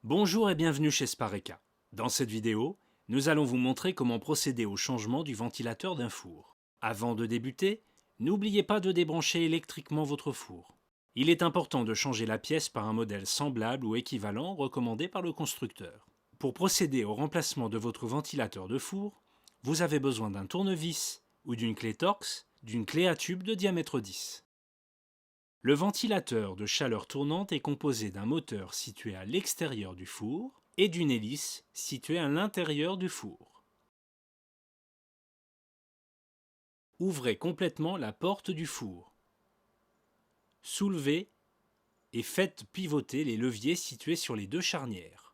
Bonjour et bienvenue chez Spareka. Dans cette vidéo, nous allons vous montrer comment procéder au changement du ventilateur d'un four. Avant de débuter, n'oubliez pas de débrancher électriquement votre four. Il est important de changer la pièce par un modèle semblable ou équivalent recommandé par le constructeur. Pour procéder au remplacement de votre ventilateur de four, vous avez besoin d'un tournevis ou d'une clé Torx, d'une clé à tube de diamètre 10. Le ventilateur de chaleur tournante est composé d'un moteur situé à l'extérieur du four et d'une hélice située à l'intérieur du four. Ouvrez complètement la porte du four. Soulevez et faites pivoter les leviers situés sur les deux charnières.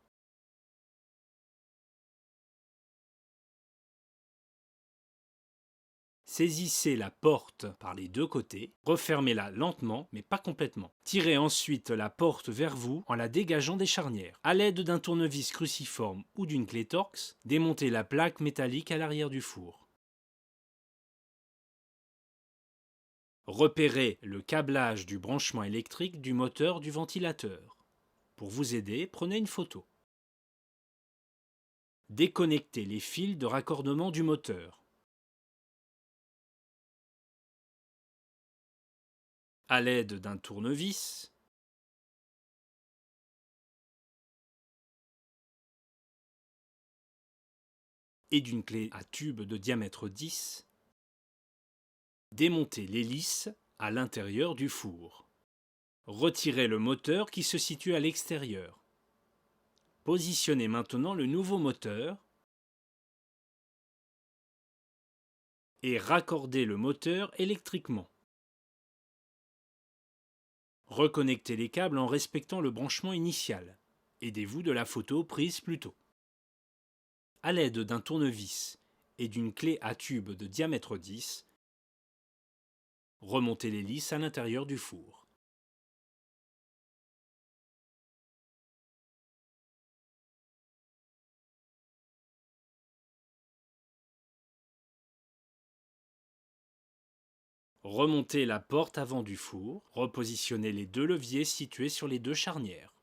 Saisissez la porte par les deux côtés, refermez-la lentement mais pas complètement. Tirez ensuite la porte vers vous en la dégageant des charnières. À l'aide d'un tournevis cruciforme ou d'une clé Torx, démontez la plaque métallique à l'arrière du four. Repérez le câblage du branchement électrique du moteur du ventilateur. Pour vous aider, prenez une photo. Déconnectez les fils de raccordement du moteur. À l'aide d'un tournevis, et d'une clé à tube de diamètre 10, démontez l'hélice à l'intérieur du four. Retirez le moteur qui se situe à l'extérieur. Positionnez maintenant le nouveau moteur et raccordez le moteur électriquement. Reconnectez les câbles en respectant le branchement initial. Aidez-vous de la photo prise plus tôt. À l'aide d'un tournevis et d'une clé à tube de diamètre 10, remontez l'hélice à l'intérieur du four. Remontez la porte avant du four, repositionnez les deux leviers situés sur les deux charnières.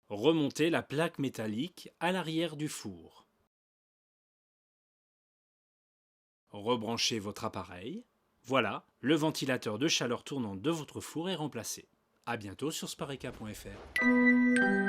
Remontez la plaque métallique à l'arrière du four. Rebranchez votre appareil. Voilà, le ventilateur de chaleur tournante de votre four est remplacé. A bientôt sur spareka.fr.